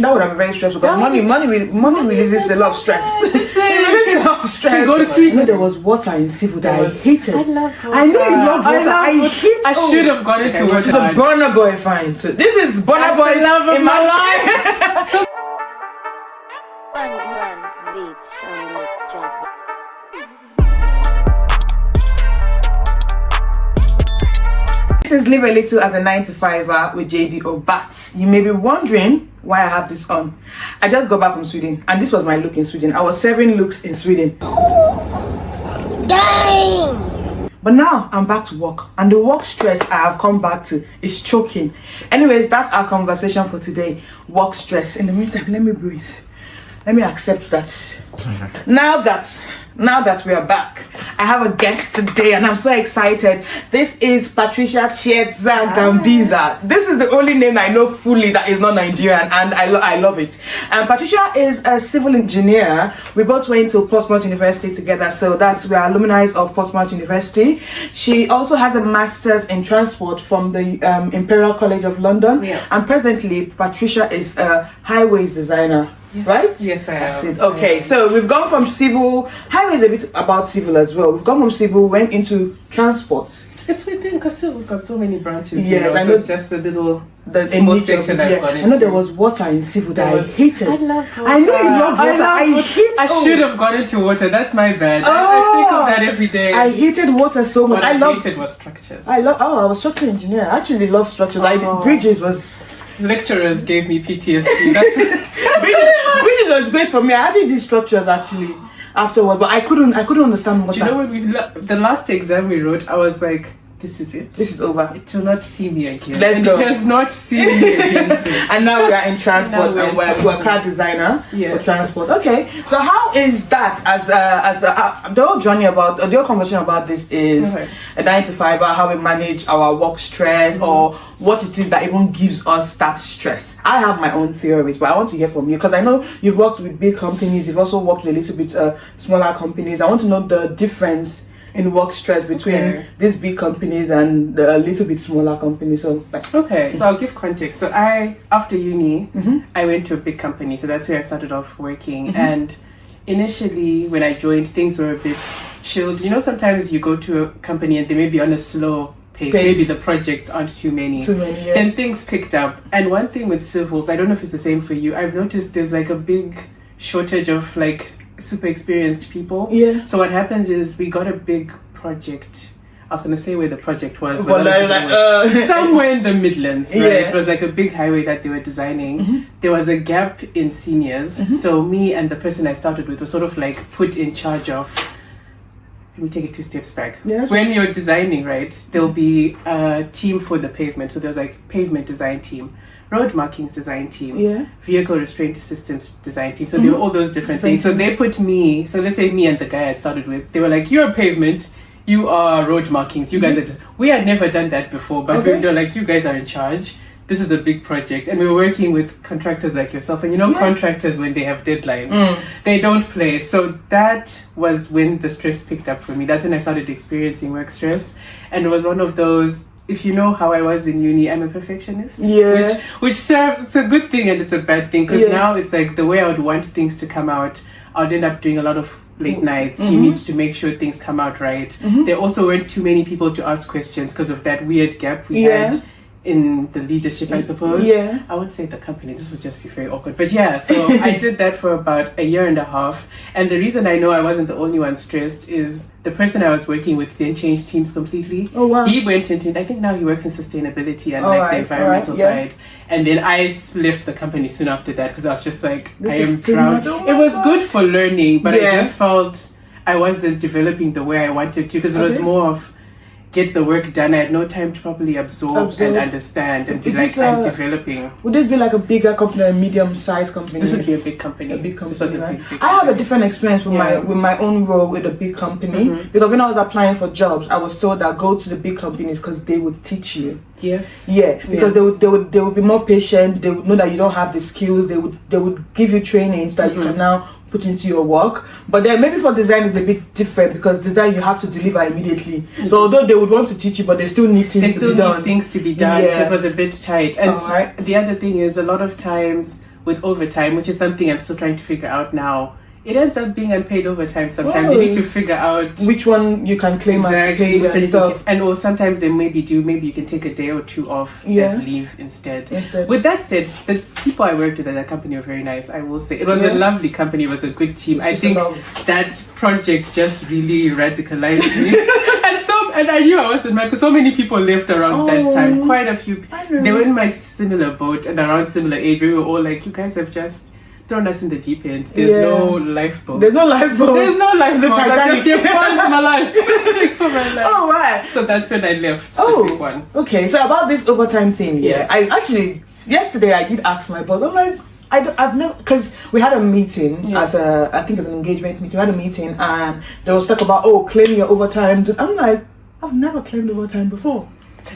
That would have been very stressful because money releases a lot of stress. It releases a lot of stress. You go to street. There was water in civil that I hated. I love water. I know you love water. I should have gone into water. She's a Burner Boy fan. So this is Burner Boy in my life. This is Live a Little as a 9-to-5er with JDO. But you may be wondering why I have this on. I just got back from Sweden and this was my look in Sweden. I was serving looks in Sweden. Dang! But now I'm back to work and the work stress I have come back to is choking. Anyways, that's our conversation for today. Work stress. In the meantime, let me breathe. Let me accept that. Now that we are back, I have a guest today and I'm so excited. This is Patricia Gambiza. This is the only name I know fully that is not Nigerian and I love it. And Patricia is a civil engineer. We both went to Portsmouth University together, so we are alumni of Portsmouth University. She also has a master's in transport from the Imperial College of London. Yeah. And presently, Patricia is a highways designer. Yes. Right? Yes, I am. Okay, so we've gone from civil, highway is a bit about civil as well. We've gone from civil, went into transport. It's my thing because civil's got so many branches. Yes, I know it's just a little small section I've gone into. I know there was water in civil that I hated. I love water. I know you love water. I should have gone into water. That's my bad. I think of that every day. I hated water so much. What I hated was structures. I was a structural engineer. I actually love structures. Bridges was... Lecturers gave me PTSD. That's Bridges was great for me. I actually did structures actually afterwards, but I couldn't understand what. Do you know when the last exam we wrote, I was like, this is it. This is over. It will not see me again. Let's go. It has not seen me again since. And now we are in transport and we're a car designer for transport. Okay, so how is that as the whole journey the whole conversation about this is a 9-to-5er, how we manage our work stress or what it is that even gives us that stress. I have my own theories, but I want to hear from you because I know you've worked with big companies, you've also worked with a little bit smaller companies. I want to know the difference in work stress between these big companies and the little bit smaller companies. So I'll give context. So after uni, I went to a big company. So that's where I started off working. And initially, when I joined, things were a bit chilled. You know, sometimes you go to a company and they may be on a slow pace. Maybe the projects aren't too many. Then things picked up. And one thing with civils, I don't know if it's the same for you, I've noticed there's like a big shortage of like super experienced people. Yeah. So what happened is we got a big project. I was going to say where the project was, but somewhere in the Midlands, right? It was like a big highway that they were designing. There was a gap in seniors. So me and the person I started with were sort of like put in charge of, let me take it 2 steps back. When you're designing, right, there'll be a team for the pavement. So there's like pavement design team, road markings design team, vehicle restraint systems design team. So there were all those different things. So they put me, so let's say me and the guy I started with, they were like, you're pavement, you are road markings, you guys are we had never done that before, but they're like, you guys are in charge. This is a big project. And we were working with contractors like yourself. And you know, contractors, when they have deadlines, they don't play. So that was when the stress picked up for me. That's when I started experiencing work stress. And it was one of those, if you know how I was in uni, I'm a perfectionist. Which serves, it's a good thing and it's a bad thing. Because now it's like the way I would want things to come out, I would end up doing a lot of late nights. You need to make sure things come out right. There also weren't too many people to ask questions because of that weird gap we had in the leadership, I suppose. I would say the company, this would just be very awkward. But so I did that for about 1.5 years. And the reason I know I wasn't the only one stressed is the person I was working with then changed teams completely. He went into, I think now he works in sustainability and the environmental side. And then I left the company soon after that because I was just like, I am proud. It was good for learning, but I just felt I wasn't developing the way I wanted to because it was more of get the work done. I had no time to properly absorb and understand and be like, I'm developing. Would this be like a bigger company, a medium-sized company? This would be a big company. A big company, right? I have a different experience with my own role with a big company because when I was applying for jobs, I was told that go to the big companies because they would teach you. Because they would be more patient. They would know that you don't have the skills. They would give you trainings that you can now put into your work. But then maybe for design it's a bit different because design you have to deliver immediately. So although they would want to teach you, but they still need things to be done. So it was a bit tight. And the other thing is a lot of times with overtime, which is something I'm still trying to figure out now. It ends up being unpaid overtime sometimes. You need to figure out which one you can claim as paid and stuff. And or sometimes they maybe you can take a day or two off as leave instead. With that said, the people I worked with at that company were very nice, I will say. It was a lovely company, it was a good team. I think that project just really radicalized me. And I knew I wasn't mad because so many people left around that time. Quite a few. They were in my similar boat and around similar age. We were all like, you guys have just thrown us in the deep end. There's no lifeboat. There's no lifeboat. There's no lifeboat. I just get fun for my life. For my life. Oh, right. So that's when I left. The big one. Okay. So about this overtime thing, I actually yesterday I did ask my boss. I'm like, I've never, because we had a meeting I think as an engagement meeting. We had a meeting and there was talk about claim your overtime. I'm like, I've never claimed overtime before.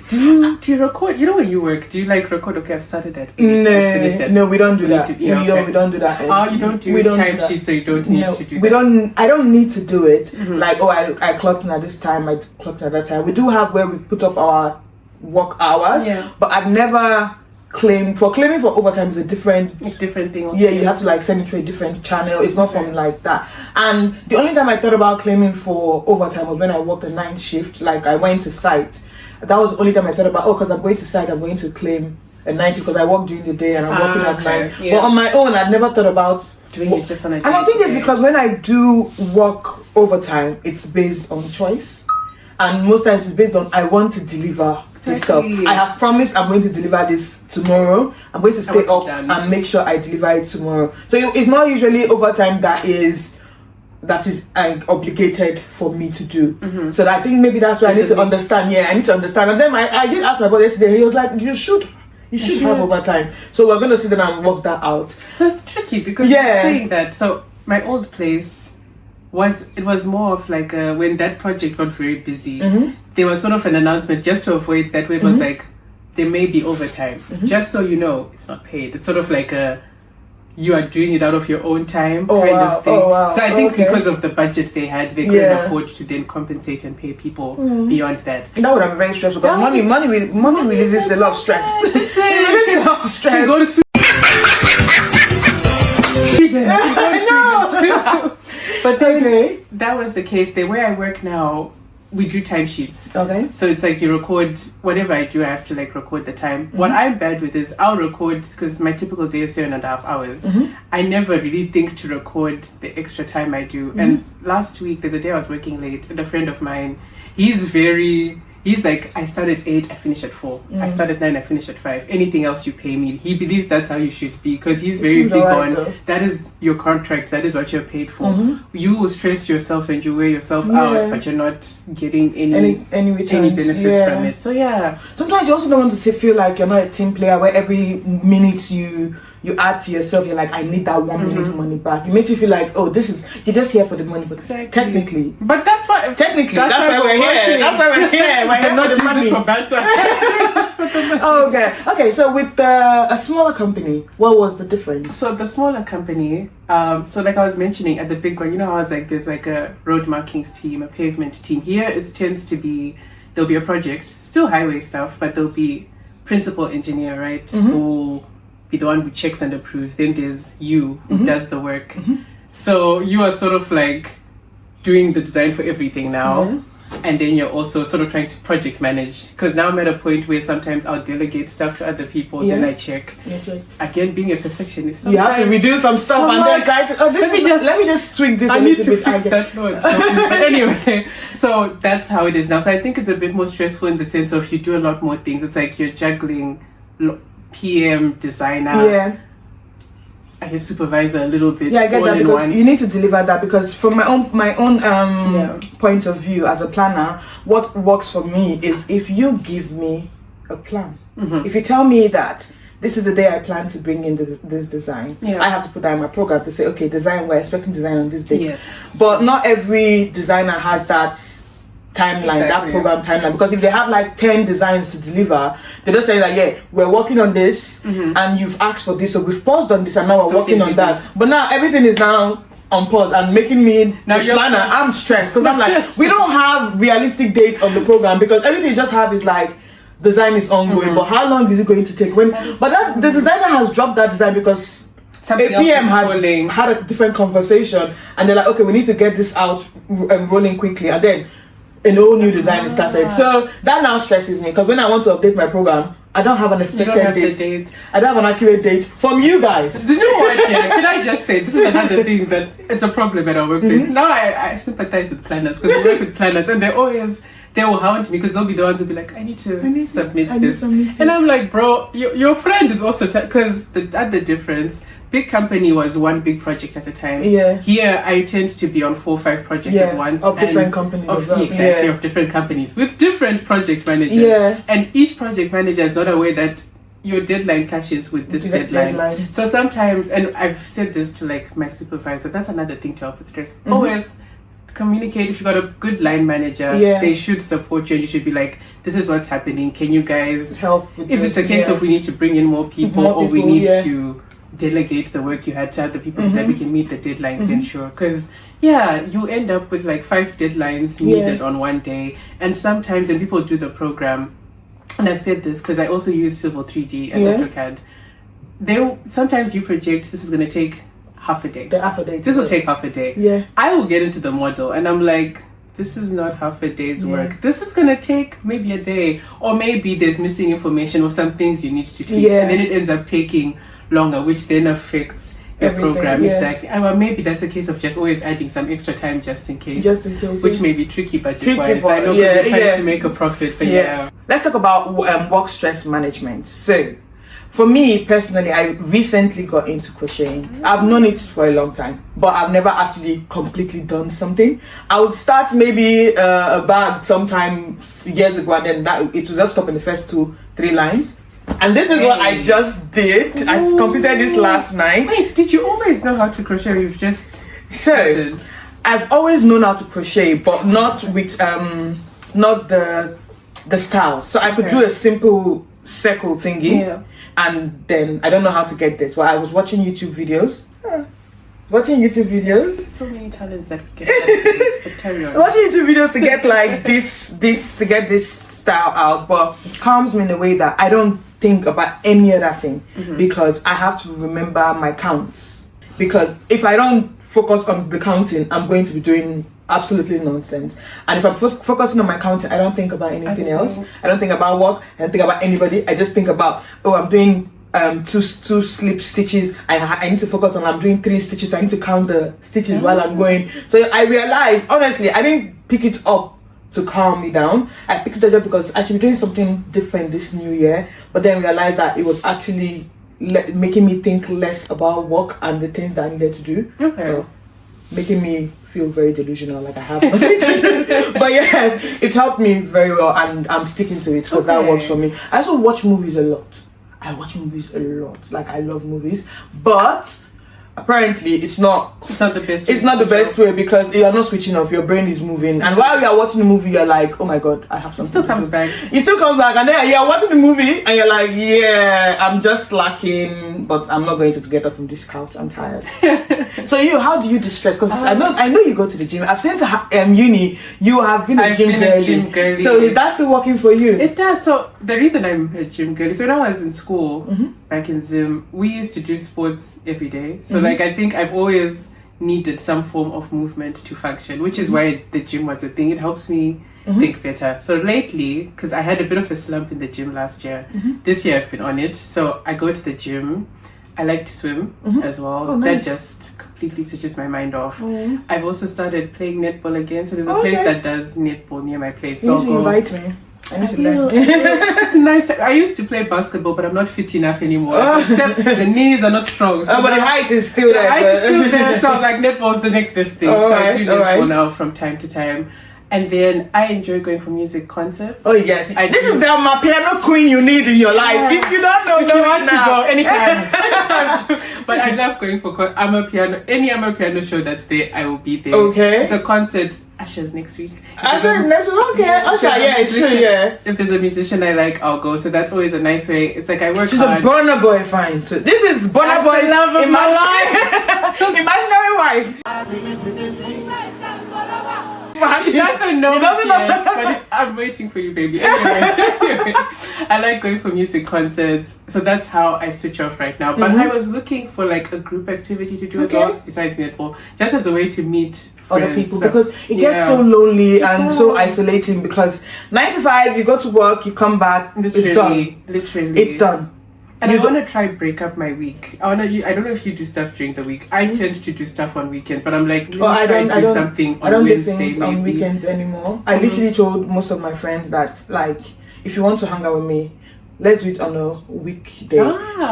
Do you record? You know when you work, do you like record? Okay, I've started at 8. No, we don't do that. We don't do that. Oh, you don't do time sheets, so you don't need to do that. I don't need to do it. Like, I clocked in at this time, I clocked at that time. We do have where we put up our work hours, but I've never claimed for overtime is a different thing. Okay. You have to like send it to a different channel. It's not from like that. And the only time I thought about claiming for overtime was when I worked a 9 shift. Like I went to site. That was the only time I thought about because I'm going to site, I'm going to claim a 9 shift because I work during the day and I'm working at night. But on my own, I'd never thought about doing it just on a day. And I think it's because when I do work overtime, it's based on choice. And most times it's based on I want to deliver this stuff. I have promised I'm going to deliver this tomorrow. I'm going to stay up and make sure I deliver it tomorrow. So it's not usually overtime that is obligated for me to do. So I think maybe that's why I need to understand. Yeah, I need to understand. And then I did ask my boss yesterday. He was like, you should have overtime. So we're going to sit down and work that out. So it's tricky because you're saying that. So my old place was more of like when that project got very busy, there was sort of an announcement just to avoid that where it was like there may be overtime, just so you know it's not paid. It's sort of like you are doing it out of your own time kind of thing. So I think because of the budget they had, they couldn't afford to then compensate and pay people beyond that. That would have been very stressful because money releases a lot of stress. It releases a lot of stress. You go to Sweden. But then that was the case. The way I work now, we do timesheets. Okay. So it's like you record whatever I do. I have to like record the time. What I'm bad with is I'll record because my typical day is 7.5 hours. I never really think to record the extra time I do. And last week there's a day I was working late, and a friend of mine, he's like, I start at 8, I finish at 4. I start at 9, I finish at 5. Anything else you pay me. He believes that's how you should be because he's very big on that is your contract, that is what you're paid for. You will stress yourself and you wear yourself out, but you're not getting any benefits from it. So sometimes you also don't want to feel like you're not a team player where every minute you add to yourself, you're like, I need that 1 minute money back. It makes you feel like, you're just here for the money, but technically. But that's why. Technically, that's why we're here. That's why we're here. We're here not for the money. For banter. Okay. So with a smaller company, what was the difference? So the smaller company, so like I was mentioning at the big one, I was like, there's like a road markings team, a pavement team. Here it tends to be, there'll be a project, still highway stuff, but there'll be principal engineer, right? Who be the one who checks and approves. Then there's you who does the work. So you are sort of like doing the design for everything now. And then you're also sort of trying to project manage, because now I'm at a point where sometimes I'll delegate stuff to other people, then I check. Again, being a perfectionist, you have to redo some stuff and then try to, let me just tweak this I a need little to bit. fix that note. But anyway, so that's how it is now. So I think it's a bit more stressful in the sense of you do a lot more things. It's like you're juggling PM, designer, I guess supervisor a little bit. I get that because you need to deliver that, because from my own point of view as a planner, what works for me is if you give me a plan. If you tell me that this is the day I plan to bring in this design, I have to put that in my program to say, okay, design, we're expecting design on this day. But not every designer has that timeline, that program timeline, because if they have like 10 designs to deliver, they just say like, we're working on this and you've asked for this, so we've paused on this and now we're working on that. But now everything is now on pause and making me now the planner. I'm stressed because I'm like, we don't have realistic dates of the program, because everything you just have is like design is ongoing, but how long is it going to take? The designer has dropped that design because something a PM else is falling. had a different conversation, and they're like, okay, we need to get this out and rolling quickly, and then a whole new design is started. So that now stresses me, because when I want to update my program, I don't have an expected date. I don't have an accurate date from you guys. You know what? Yeah, can I just say, this is another thing that it's a problem at our workplace. Now I sympathize with planners, because we work with planners, and they will hound me, because they'll be the ones who'll be like, I need to submit this. And I'm like, bro, your friend is also, because the other difference, big company was one big project at a time. Yeah. Here, I tend to be on 4 or 5 projects at once. Of different companies. Exactly, of different companies with different project managers. Yeah. And each project manager is not aware that your deadline clashes with this deadline. So sometimes, and I've said this to like my supervisor, that's another thing to help with stress. Always communicate. If you've got a good line manager, they should support you, and you should be like, this is what's happening. Can you guys help? If it's a case of we need to bring in more people, or we need to delegate the work you had to other people so that we can meet the deadlines, then sure. Because you end up with like 5 deadlines needed on one day. And sometimes when people do the program, and I've said this because I also use Civil 3D and AutoCAD, sometimes you project this is going to take half a day. This will take half a day. Yeah. I will get into the model and I'm like, this is not half a day's work. This is going to take maybe a day, or maybe there's missing information or some things you need to tweak. And then it ends up taking longer, which then affects your program. Exactly. Well, maybe that's a case of just always adding some extra time just in case. Which may be tricky budget-wise. I know because you're trying to make a profit. But let's talk about work stress management. So, for me personally, I recently got into crocheting. I've known it for a long time, but I've never actually completely done something. I would start maybe a bag sometime years ago, and then it would just stop in the first 2-3 lines. And this is what I just did. I completed this last night. Wait, did you always know how to crochet? You've just started? I've always known how to crochet, but not with not the style. So I could do a simple circle thingy, and then I don't know how to get this. But I was watching YouTube videos. So many talents that get watching YouTube videos to get like this style out, but it calms me in a way that I don't think about any other thing, because I have to remember my counts. Because if I don't focus on the counting, I'm going to be doing absolutely nonsense. And if I'm focusing on my counting, I don't think about anything else. I don't think about work. I don't think about anybody. I just think about, I'm doing 2 slip stitches. I need to focus on, I'm doing 3 stitches. I need to count the stitches while I'm going. So I realized, honestly, I didn't pick it up to calm me down. I picked it up because I should be doing something different this new year, but then realized that it was actually making me think less about work and the things that I needed to do. Making me feel very delusional, like I have nothing to do. But yes, it's helped me very well, and I'm sticking to it because that works for me. I also watch movies a lot. Like, I love movies, but apparently it's not the best. It's not the best way, because you're not switching off. Your brain is moving, and while you are watching the movie, you're like, "Oh my god, I have something." It still comes back, and then you're watching the movie, and you're like, "Yeah, I'm just slacking, but I'm not going to get up from this couch. I'm tired." So how do you distress? Because I know you go to the gym. I've seen uni. You have been a gym girl. So is that still working for you? It does. So the reason I'm a gym girl is when I was in school, back in Zim, we used to do sports every day. So like, I think I've always needed some form of movement to function, which is why the gym was a thing. It helps me think better. So lately, because I had a bit of a slump in the gym last year, this year I've been on it. So I go to the gym. I like to swim as well. Oh, nice. That just completely switches my mind off. I've also started playing netball again. So there's a place that does netball near my place. So you invite me. I need to learn. It's nice. I used to play basketball, but I'm not fit enough anymore. Except the knees are not strong. So but the height is still there. The height is still there. So I was like, netball's the next best thing. I do netball now from time to time. And then I enjoy going for music concerts. Oh yes, this is the piano queen you need in your life. If you don't know, if you want to go anytime. But I love going for any piano show that's there. I will be there. Okay, it's a concert. Usher's next week. Usher's next week. Okay, Usher. Yeah, it's true. Yeah. If there's a musician I like, I'll go. So that's always a nice way. It's like I work hard. She's a Burna Boy fan too. This is Burna Boy's love of my life. Imaginary wife. back. He doesn't know He doesn't yet, know. but I'm waiting for you, baby. Anyway, I like going for music concerts, so that's how I switch off right now. But I was looking for like a group activity to do as well, besides netball, just as a way to meet other friends. people, because it gets so lonely and so isolating, because 9 to 5 you go to work, you come back, it's done. Literally. It's done. And I want to try break up my week. I don't know if you do stuff during the week. I tend to do stuff on weekends, but I'm like, I don't do something on I don't Wednesday, do things maybe. on weekends anymore. I literally told most of my friends that, like, if you want to hang out with me, let's do it on a weekday,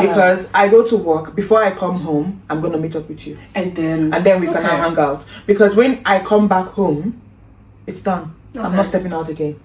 because I go to work. Before I come home, I'm gonna meet up with you, and then we can now hang out. Because when I come back home, it's done. I'm not stepping out again.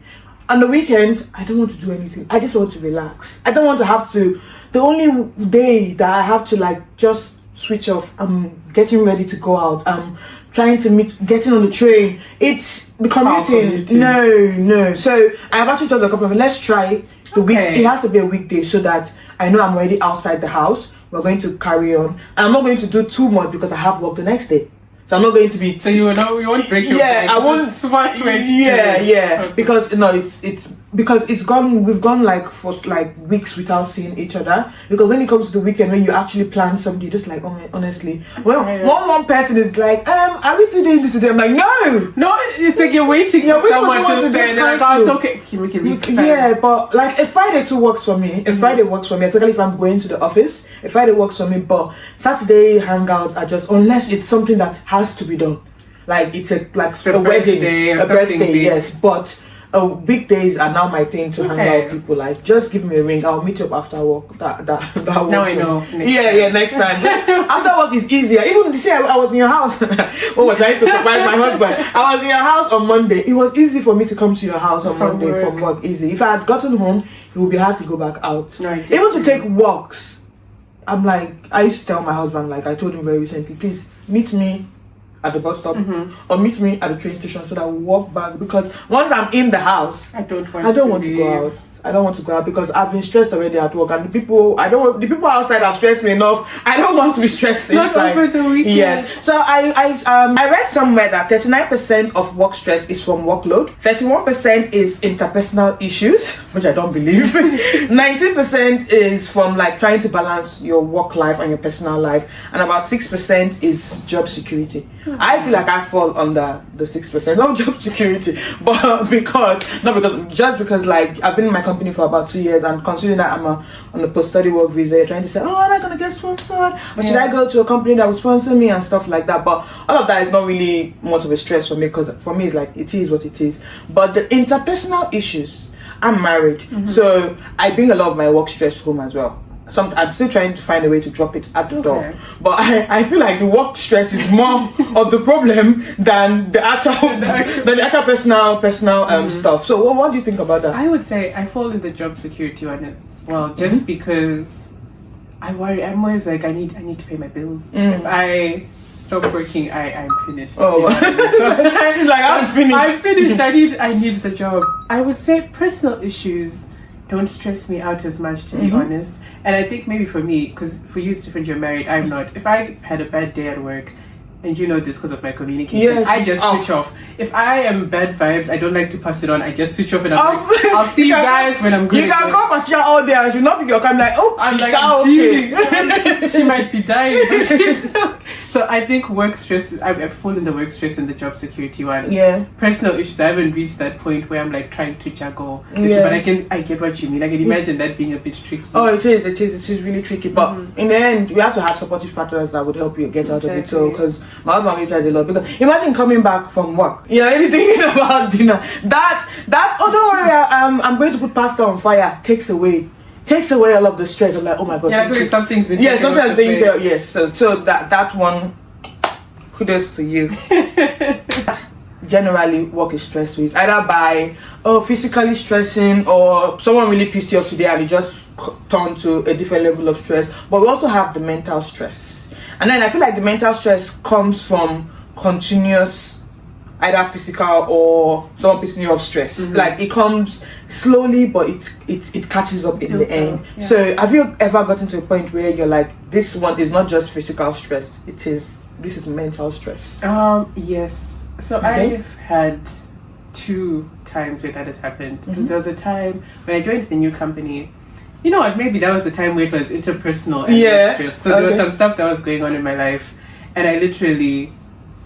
On the weekends, I don't want to do anything. I just want to relax. I don't want to have to. The only day that I have to like just switch off, I'm getting ready to go out. I'm trying to getting on the train. It's the commuting. No. So I've actually told a couple of them, let's try the week. It has to be a weekday so that I know I'm already outside the house. We're going to carry on. And I'm not going to do too much because I have work the next day. So I'm not going to be. So you won't break your back. I won't. Smart way. Okay. Because it's because it's gone. We've gone like for like weeks without seeing each other. Because when it comes to the weekend, when you actually plan something, you're just like, oh, honestly, one person is like, are we still doing this today? I'm like, no, it's like you're waiting for someone to say, like, oh, it's okay. We can reschedule. Yeah, but like a Friday too works for me. A Friday works for me, especially if I'm going to the office. A Friday works for me, but Saturday hangouts are just, unless it's something that has to be done, like it's a wedding, a birthday, yes. But weekdays are now my thing to hang out with people. Like, just give me a ring, I'll meet you up after work. That now I know. Next time. After work is easier. Even you see, I was in your house. We're trying to surprise my husband. I was in your house on Monday. It was easy for me to come to your house on Monday from work. Easy. If I had gotten home, it would be hard to go back out. Even to take walks. I'm like, I used to tell my husband, like I told him very recently, please meet me at the bus stop or meet me at the train station so that I will walk back, because once I'm in the house, I don't want to go out. I don't want to go out because I've been stressed already at work, and the people outside have stressed me enough. I don't want to be stressed inside. Not over the weekend. Yes. So I read somewhere that 39% of work stress is from workload, 31% is interpersonal issues, which I don't believe. 19% is from like trying to balance your work life and your personal life, and about 6% is job security. I feel like I fall under the 6%, not job security, but because like I've been in my company for about 2 years, and considering that I'm on a post-study work visa, you're trying to say, oh, am I gonna get sponsored, or should I go to a company that will sponsor me and stuff like that? But all of that is not really much of a stress for me, because for me it's like it is what it is. But the interpersonal issues, I'm married, so I bring a lot of my work stress home as well. I'm still trying to find a way to drop it at the door, but I feel like the work stress is more of the problem than the actual personal stuff. So what do you think about that? I would say I fall in the job security one as well, just because I worry. I'm always like, I need to pay my bills. If I stop working, I'm finished. So she's like, I'm finished. I need the job. I would say personal issues don't stress me out as much, to be honest. And I think maybe for me, because for you it's different, you're married, I'm not. If I had a bad day at work, and you know this because of my communication, I just switch off. If I am bad vibes, I don't like to pass it on. I just switch off, and I'm like, I'll see you guys when I'm good. You can call Patricia all day and she'll not pick your call. I'm like, she might be dying. So I think work stress, I fall in the work stress and the job security one. Yeah. Personal issues, I haven't reached that point where I'm like trying to juggle the two, but I get what you mean. I can imagine that being a bit tricky. Oh, it is really tricky. But in the end, we have to have supportive partners that would help you get out of it. So, because my husband usually a lot, because imagine coming back from work, anything about dinner. That oh, don't worry, I'm going to put pasta on fire. Takes away all of the stress. I'm like, oh my god. Yeah, because something's been something's being there. Yes. So that one, kudos to you. Generally, work is stressful. It's either by physically stressing, or someone really pissed you off today and you just turn to a different level of stress. But we also have the mental stress, and then I feel like the mental stress comes from continuous, either physical or someone pissing you off stress. Like it comes slowly, but it catches up in the end. Yeah. So have you ever gotten to a point where you're like, this one is not just physical stress, this is mental stress? Yes. So Okay. I've had 2 times where that has happened. Mm-hmm. There was a time when I joined the new company. You know what? Maybe that was the time where it was interpersonal and Yeah. stress. So there was Okay. some stuff that was going on in my life, and I literally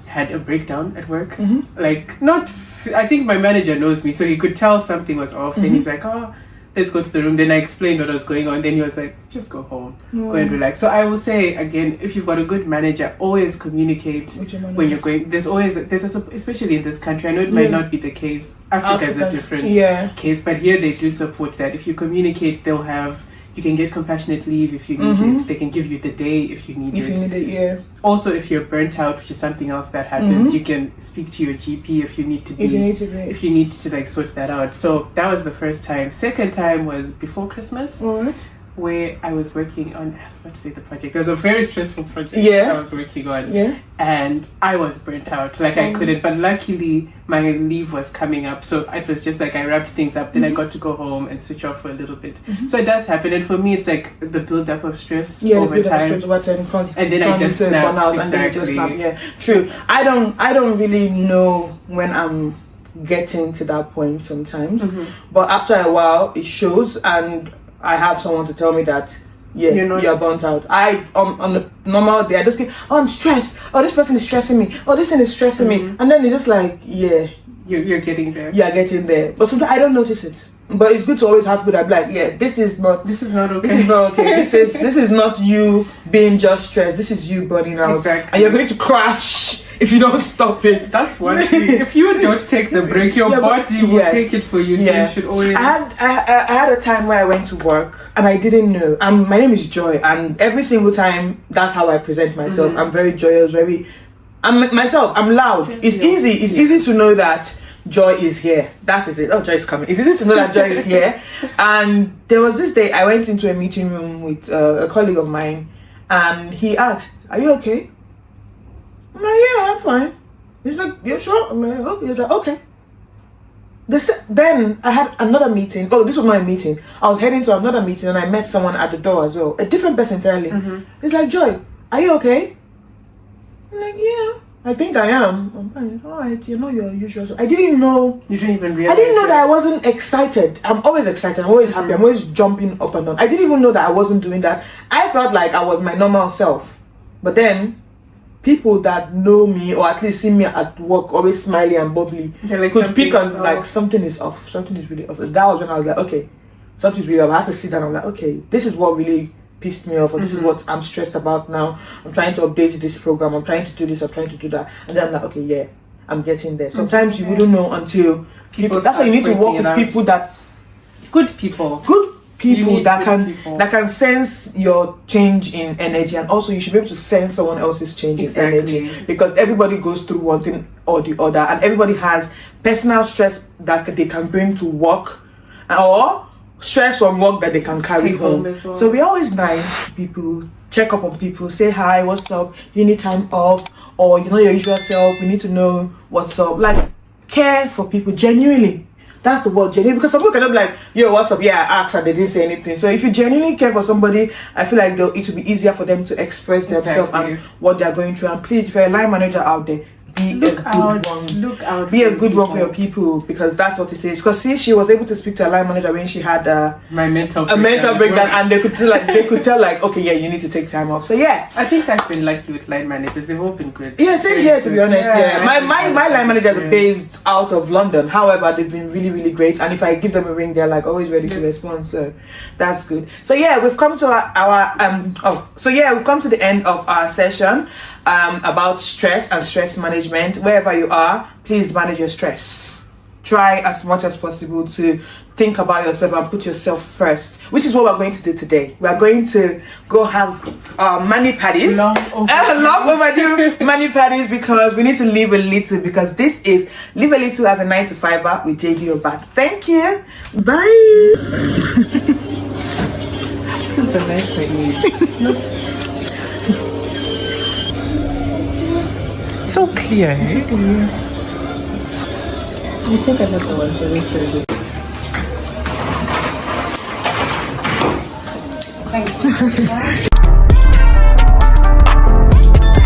had a breakdown at work. Mm-hmm. Like, not. I think my manager knows me, so he could tell something was off. Then he's like, "Oh, let's go to the room." Then I explained what was going on. Then he was like, "Just go home, go and relax." So I will say again, if you've got a good manager, always communicate With your when you're going. There's especially in this country. I know it might Yeah. not be the case. Africa is a different Yeah. case, but here they do support that. If you communicate, they'll have. You can get compassionate leave if you need it. They can give you the day if you need If it. you need it, yeah. Also, if you're burnt out, which is something else that happens, you can speak to your GP if you need to be. If you need to be. If you need to like sort that out. So that was the first time. Second time was before Christmas, Alright. where I was working on. I was about to say the project. It was a very stressful project. Yeah. I was working on. Yeah. And I was burnt out. Like I couldn't. But luckily, my leave was coming up, so it was just like I wrapped things up. Then I got to go home and switch off for a little bit. So it does happen. And for me, it's like the build up of stress Yeah, over time. And then I just snap. And then you just snap. Yeah, true. I don't really know when I'm getting to that point sometimes, but after a while it shows, and I have someone to tell me that you're burnt out. I on the normal day I just get, oh, I'm stressed, oh, this person is stressing me, oh, this thing is stressing me, and then it's just like, yeah, you're getting there. you're getting there, but sometimes I don't notice it. But it's good to always have people that be like, yeah, this is not okay. This is not okay. This is not you being just stressed. This is you burning out, Exactly. and you're going to crash if you don't stop it. That's one thing. If you don't take the break, your body will take it for you. So you should always. I had a time where I went to work and I didn't know. My name is Joy, and every single time that's how I present myself. I'm very joyous, I'm myself. I'm loud. It's easy. It's easy to know that Joy is here. That is it. Oh, Joy is coming. It's easy to know that Joy is here. And there was this day I went into a meeting room with a colleague of mine, and he asked, "Are you okay?" I'm like, "Yeah, I'm fine." He's like, "You sure?" I'm like, "Okay." He's like, "Okay." Then I had another meeting. Oh, this was not a meeting. I was heading to another meeting, and I met someone at the door as well. A different person entirely. He's like, "Joy, are you okay?" I'm like, "Yeah, I think I am." I'm fine. Alright, you know your usual. I didn't know. You didn't even realize. I didn't know that I wasn't excited. I'm always excited. I'm always happy. I'm always jumping up and down. I didn't even know that I wasn't doing that. I felt like I was my normal self. But then, people that know me or at least see me at work always smiling and bubbly Like could pick on something is like off. something is off. Something is really off. That was when I was like, okay, something's really off. I had to sit down. I'm like, okay, this is what really pissed me off, or this is what I'm stressed about now. I'm trying to update this program. I'm trying to do this. I'm trying to do that. And then I'm like, okay, yeah, I'm getting there. Sometimes you wouldn't know until people. That's why you need to work with people that good people. People that good can sense your change in energy, and also you should be able to sense someone else's change in energy, because everybody goes through one thing or the other, and everybody has personal stress that they can bring to work, or stress from work that they can carry home. as well. So we're always nice to people, check up on people, say hi, what's up, you need time off, or you know your usual self, we need to know what's up. Like, care for people genuinely. That's the word, genuine, because some people cannot be like, yo, what's up? Yeah, I asked and they didn't say anything. So if you genuinely care for somebody, I feel like it will be easier for them to express themselves and what they're going through. And please, if you're a line manager out there, be a good one. Be a good one for your people, because that's what it is. Because see, she was able to speak to a line manager when she had a mental breakdown, and they could tell like, okay, yeah, you need to take time off. So yeah, I think I've been lucky with line managers. They've all been good. Yeah, same here, to be honest. Yeah, my line managers are based out of London. However, they've been really, really great. And if I give them a ring, they're like always ready to respond. So that's good. So yeah, we've come to we've come to the end of our session about stress and stress management. Wherever you are, please manage your stress. Try as much as possible to think about yourself and put yourself first, which is what we're going to do today. We're going to go have mani paddies, long overdue mani paddies, because we need to live a little, because this is Live a Little as a 9-to-5er with JD Obat. Thank you. Bye. This is the life I need. So clear, eh? You take another one, so make sure you. Thank you.